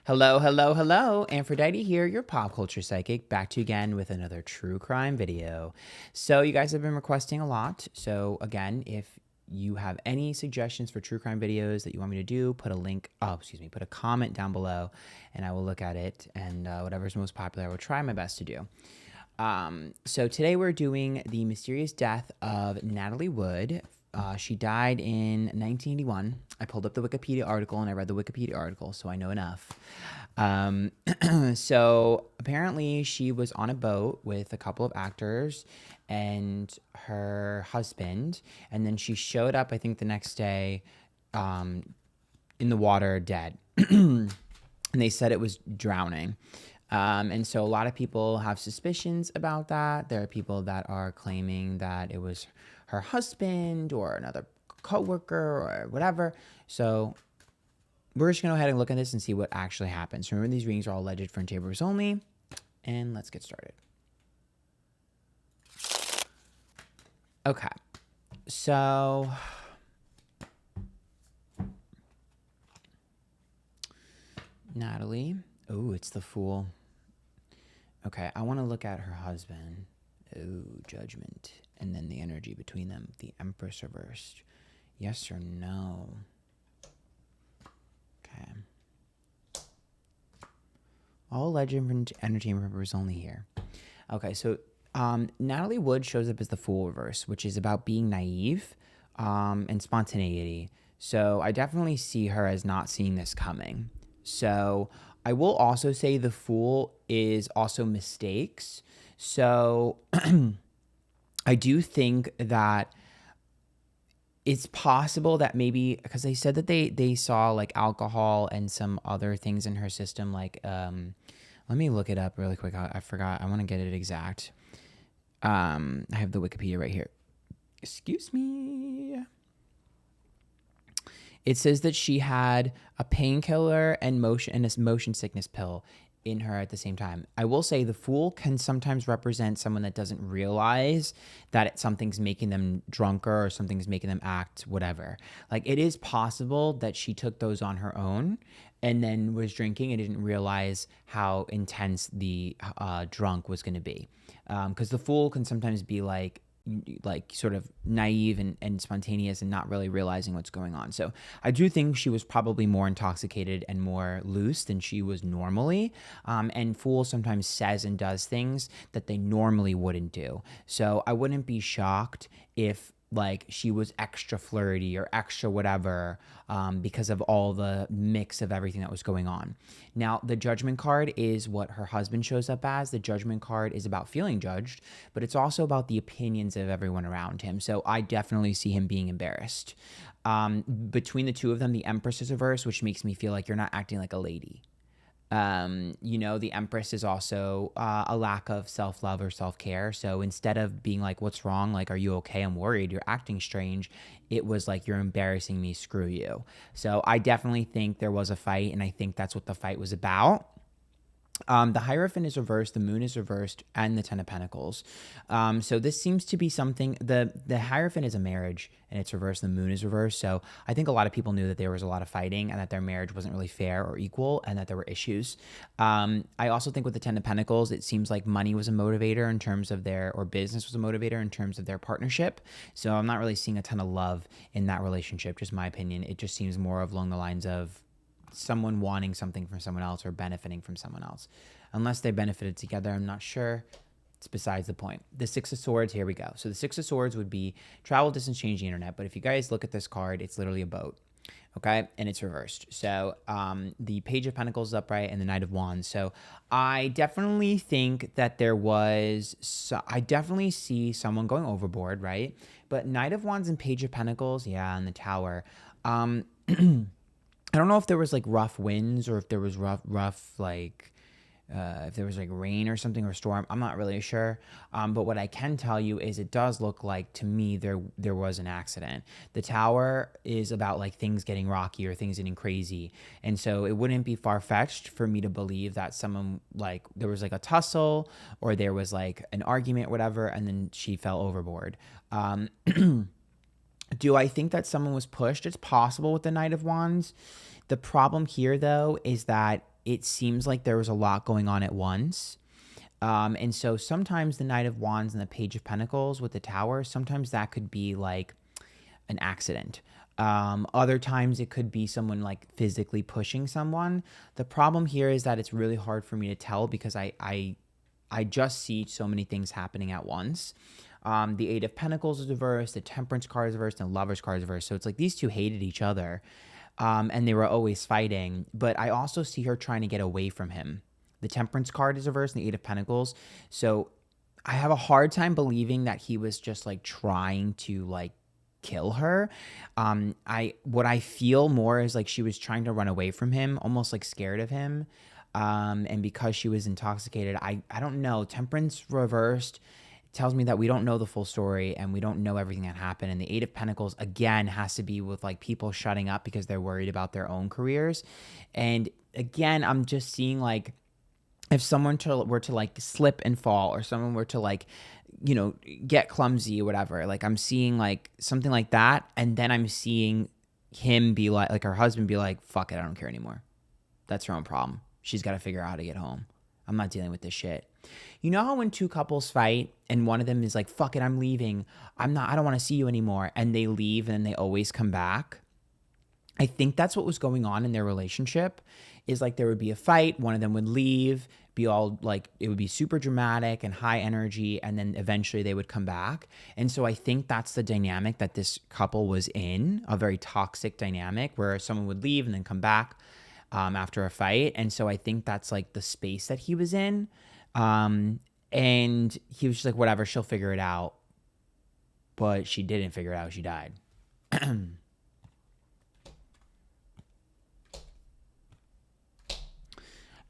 Hello, hello, hello. Antphrodite here, your pop culture psychic, back to you again with another true crime video. So you guys have been requesting a lot. So again, if you have any suggestions for true crime videos that you want me to do, put a comment down below and I will look at it, and whatever's most popular, I will try my best to do. So today we're doing the mysterious death of Natalie Wood. She died in 1981. I pulled up the Wikipedia article and I read the Wikipedia article, so I know enough. So apparently she was on a boat with a couple of actors and her husband, and then she showed up, I think, the next day in the water dead. And they said it was drowning. And so a lot of people have suspicions about that. There are people that are claiming that it was her husband or another coworker or whatever. So we're just going to go ahead and look at this and see what actually happens. Remember, these readings are all alleged for Chambers only. And let's get started. Okay. So Natalie. Oh, it's the Fool. Okay, I want to look at her husband. Oh, Judgment. And then the energy between them. The Empress reversed. Yes or no? Okay. All legend energy reversed only here. Okay, so Natalie Wood shows up as the Fool reverse, which is about being naive and spontaneity. So I definitely see her as not seeing this coming. So I will also say the Fool is also mistakes. So I do think that it's possible that maybe, because they said that they saw like alcohol and some other things in her system, like let me look it up really quick. I forgot. I want to get it exact. I have the Wikipedia right here. Excuse me. It says that she had a painkiller and a motion sickness pill in her at the same time. I will say the Fool can sometimes represent someone that doesn't realize that something's making them drunker or something's making them act whatever. Like, it is possible that she took those on her own and then was drinking and didn't realize how intense the drunk was going to be. Because the Fool can sometimes be like sort of naive and spontaneous and not really realizing what's going on. So I do think she was probably more intoxicated and more loose than she was normally. And Fool sometimes says and does things that they normally wouldn't do. So I wouldn't be shocked if like she was extra flirty or extra whatever because of all the mix of everything that was going on. Now, the Judgment card is what her husband shows up as. The Judgment card is about feeling judged, but it's also about the opinions of everyone around him. So I definitely see him being embarrassed. Between the two of them, the Empress is reversed, which makes me feel like you're not acting like a lady. The Empress is also a lack of self-love or self-care. So instead of being like, what's wrong? Like, are you okay? I'm worried. You're acting strange. It was like, you're embarrassing me. Screw you. So I definitely think there was a fight, and I think that's what the fight was about. The Hierophant is reversed, the Moon is reversed, and the Ten of Pentacles. So this seems to be something, the Hierophant is a marriage, and it's reversed, the Moon is reversed. So I think a lot of people knew that there was a lot of fighting and that their marriage wasn't really fair or equal and that there were issues. I also think with the Ten of Pentacles, it seems like money was a motivator in terms of or business was a motivator in terms of their partnership. So I'm not really seeing a ton of love in that relationship, just my opinion. It just seems more along the lines of someone wanting something from someone else or benefiting from someone else. Unless they benefited together, I'm not sure. It's besides the point. The Six of Swords, here we go. So the Six of Swords would be travel, distance, change the internet. But if you guys look at this card, it's literally a boat. Okay, and it's reversed. So the Page of Pentacles is upright and the Knight of Wands. So I definitely think that I definitely see someone going overboard, right? But Knight of Wands and Page of Pentacles, yeah, and the Tower. I don't know if there was like rough winds or if there was rough like if there was like rain or something or storm. I'm not really sure. But what I can tell you is it does look like to me there was an accident. The Tower is about like things getting rocky or things getting crazy. And so it wouldn't be far-fetched for me to believe that someone like there was like a tussle or there was like an argument, whatever, and then she fell overboard. Do I think that someone was pushed? It's possible with the Knight of Wands. The problem here, though, is that it seems like there was a lot going on at once. And so sometimes the Knight of Wands and the Page of Pentacles with the Tower, sometimes that could be like an accident. Other times it could be someone like physically pushing someone. The problem here is that it's really hard for me to tell because I just see so many things happening at once. The Eight of Pentacles is reversed, the Temperance card is reversed, and the Lover's card is reversed. So it's like these two hated each other, and they were always fighting. But I also see her trying to get away from him. The Temperance card is reversed and the Eight of Pentacles. So I have a hard time believing that he was just like trying to like kill her. What I feel more is like she was trying to run away from him, almost like scared of him. And because she was intoxicated, I don't know. Temperance reversed tells me that we don't know the full story and we don't know everything that happened. And the Eight of Pentacles, again, has to be with like people shutting up because they're worried about their own careers. And again, I'm just seeing like, if someone were to like slip and fall, or someone were to like, you know, get clumsy or whatever, like I'm seeing like something like that. And then I'm seeing him be like her husband be like, fuck it, I don't care anymore. That's her own problem. She's got to figure out how to get home. I'm not dealing with this shit. You know how when two couples fight and one of them is like, fuck it, I'm leaving. I don't want to see you anymore. And they leave and they always come back. I think that's what was going on in their relationship, is like there would be a fight, one of them would leave, be all like, it would be super dramatic and high energy, and then eventually they would come back. And so I think that's the dynamic that this couple was in, a very toxic dynamic where someone would leave and then come back after a fight. And so I think that's like the space that he was in. And he was just like, whatever, she'll figure it out. But she didn't figure it out. She died.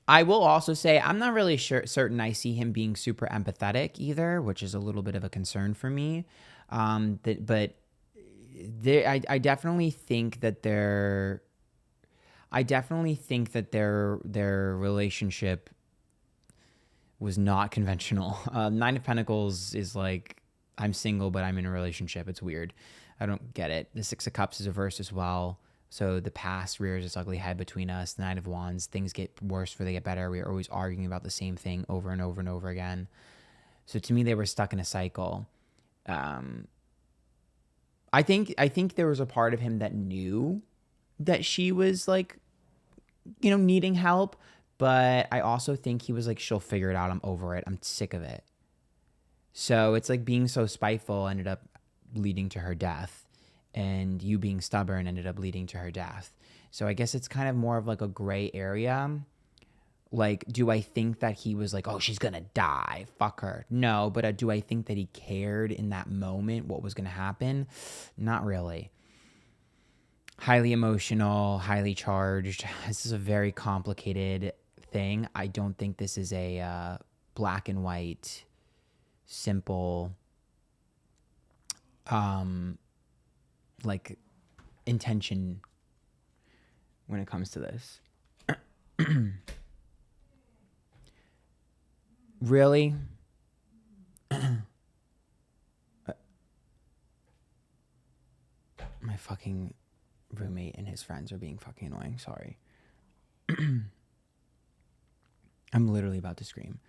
I will also say I'm not really certain I see him being super empathetic either, which is a little bit of a concern for me. I definitely think that their relationship was not conventional. Nine of Pentacles is like, I'm single, but I'm in a relationship. It's weird. I don't get it. The Six of Cups is reversed as well. So the past rears its ugly head between us. The Nine of Wands, things get worse before they get better. We are always arguing about the same thing over and over and over again. So to me, they were stuck in a cycle. I think there was a part of him that knew that she was like, you know, needing help. But I also think he was like, she'll figure it out. I'm over it. I'm sick of it. So it's like being so spiteful ended up leading to her death. And you being stubborn ended up leading to her death. So I guess it's kind of more of like a gray area. Like, do I think that he was like, oh, she's going to die, fuck her? No, but do I think that he cared in that moment what was going to happen? Not really. Highly emotional, highly charged. This is a very complicated thing. I don't think this is a black and white, simple, like intention when it comes to this. Really? My fucking roommate and his friends are being fucking annoying. Sorry. I'm literally about to scream.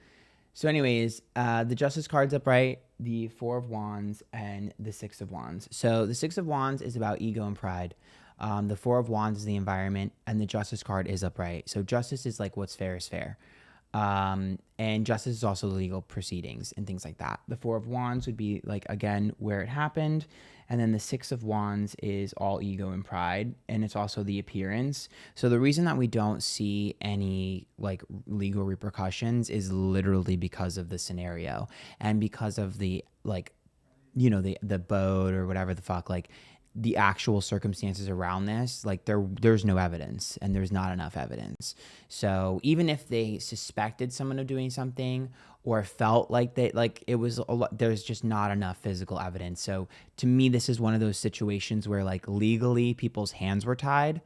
So anyways, the Justice card's upright, the Four of Wands, and the Six of Wands. So the Six of Wands is about ego and pride. The Four of Wands is the environment, and the Justice card is upright. So justice is like what's fair is fair. And justice is also legal proceedings and things like that. The Four of Wands would be like, again, where it happened. And then the Six of Wands is all ego and pride. And it's also the appearance. So the reason that we don't see any like legal repercussions is literally because of the scenario and because of the, like, you know, the boat or whatever the fuck, like the actual circumstances around this, like there's no evidence and there's not enough evidence. So even if they suspected someone of doing something or felt like they, like it was a lot, there's just not enough physical evidence. So to me, this is one of those situations where like legally people's hands were tied.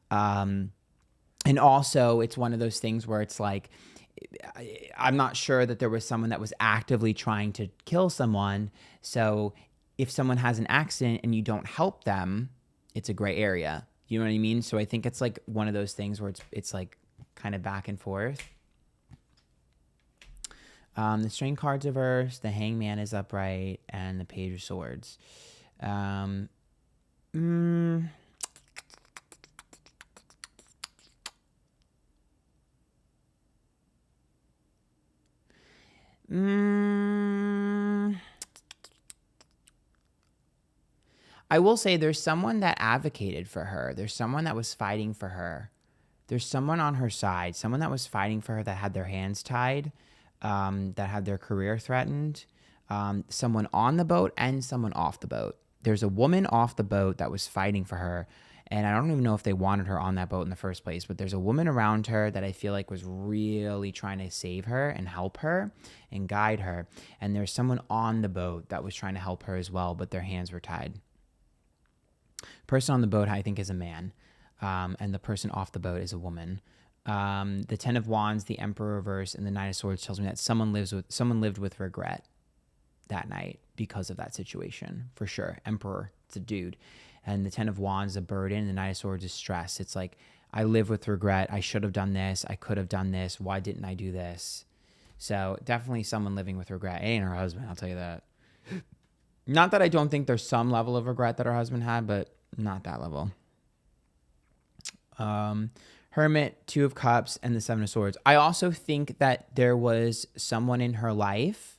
And also it's one of those things where it's like, I'm not sure that there was someone that was actively trying to kill someone. So if someone has an accident and you don't help them, it's a gray area. You know what I mean? So I think it's like one of those things where it's like kind of back and forth. The Strength card's reversed, the Hangman is upright, and the Page of Swords. I will say there's someone that advocated for her. There's someone that was fighting for her. There's someone on her side, someone that was fighting for her that had their hands tied, that had their career threatened, someone on the boat and someone off the boat. There's a woman off the boat that was fighting for her, and I don't even know if they wanted her on that boat in the first place, but there's a woman around her that I feel like was really trying to save her and help her and guide her, and there's someone on the boat that was trying to help her as well, but their hands were tied. Person on the boat, I think, is a man. And the person off the boat is a woman. The Ten of Wands, the Emperor reverse, and the Knight of Swords tells me that someone lived with regret that night because of that situation, for sure. Emperor, it's a dude. And the Ten of Wands is a burden, and the Knight of Swords is stress. It's like, I live with regret. I should have done this. I could have done this. Why didn't I do this? So definitely someone living with regret. It ain't her husband, I'll tell you that. Not that I don't think there's some level of regret that her husband had, but not that level. Hermit, Two of Cups, and the Seven of Swords. I also think that there was someone in her life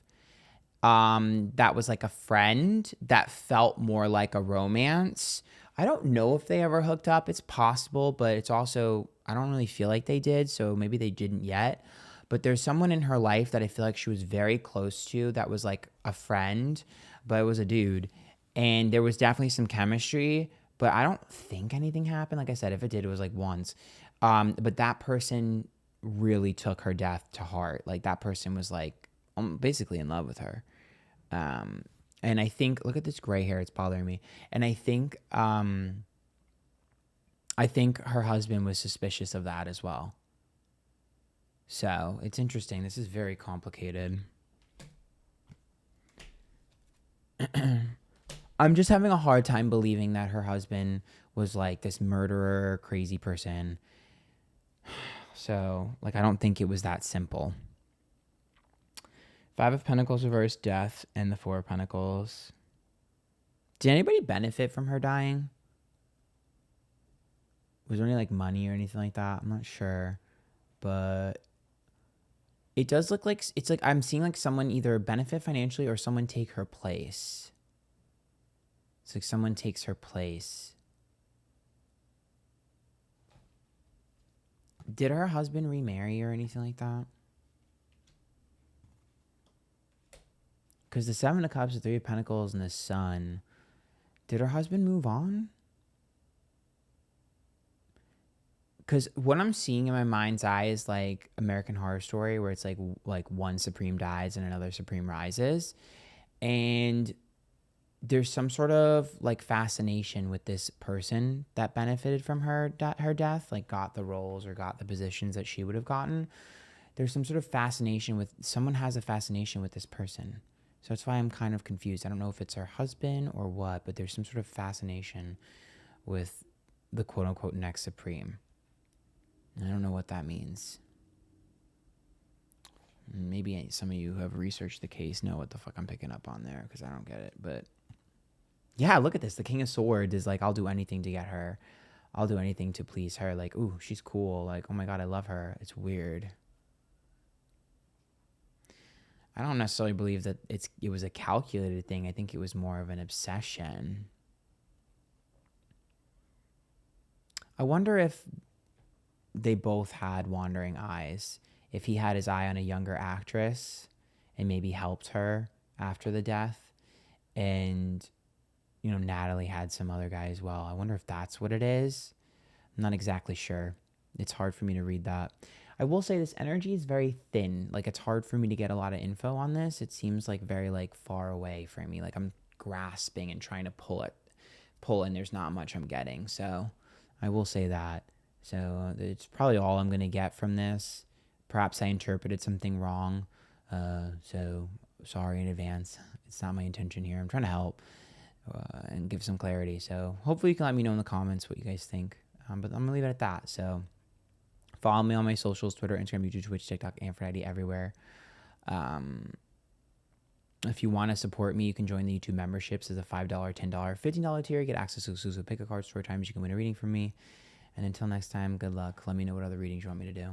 that was like a friend that felt more like a romance. I don't know if they ever hooked up. It's possible, but it's also, I don't really feel like they did, so maybe they didn't yet. But there's someone in her life that I feel like she was very close to that was like a friend, but it was a dude. And there was definitely some chemistry, but I don't think anything happened. Like I said, if it did, it was like once. But that person really took her death to heart. Like that person was like basically in love with her. And I think, look at this gray hair, it's bothering me. And I think her husband was suspicious of that as well. So it's interesting. This is very complicated. I'm just having a hard time believing that her husband was like this murderer, crazy person. So, like, I don't think it was that simple. Five of Pentacles reversed, death, and the Four of Pentacles. Did anybody benefit from her dying? Was there any like money or anything like that? I'm not sure, but it does look like it's like I'm seeing like someone either benefit financially or someone take her place. It's like someone takes her place. Did her husband remarry or anything like that? Because the Seven of Cups, the Three of Pentacles, and the Sun. Did her husband move on? Because what I'm seeing in my mind's eye is like American Horror Story, where it's like one Supreme dies and another Supreme rises. And there's some sort of like fascination with this person that benefited from her death, like got the roles or got the positions that she would have gotten. There's some sort of fascination with, someone has a fascination with this person. So that's why I'm kind of confused. I don't know if it's her husband or what, but there's some sort of fascination with the quote unquote next Supreme. I don't know what that means. Maybe some of you who have researched the case know what the fuck I'm picking up on there, because I don't get it. But yeah, look at this. The King of Swords is like, I'll do anything to get her. I'll do anything to please her. Like, ooh, she's cool. Like, oh my God, I love her. It's weird. I don't necessarily believe that it was a calculated thing. I think it was more of an obsession. I wonder if they both had wandering eyes. If he had his eye on a younger actress and maybe helped her after the death, and you know, Natalie had some other guy as well. I wonder if that's what it is. I'm not exactly sure. It's hard for me to read that. I will say this energy is very thin. Like, it's hard for me to get a lot of info on this. It seems like very like far away from me. Like I'm grasping and trying to pull, and there's not much I'm getting. So I will say that. So it's probably all I'm going to get from this. Perhaps I interpreted something wrong. So sorry in advance. It's not my intention here. I'm trying to help and give some clarity. So hopefully you can let me know in the comments what you guys think. But I'm going to leave it at that. So Follow me on my socials, Twitter, Instagram, YouTube, Twitch, TikTok, Antphrodite, everywhere. If you want to support me, you can join the YouTube memberships as a $5, $10, $15 tier. Get access to exclusive pick a card story times. You can win a reading from me. And until next time, good luck. Let me know what other readings you want me to do.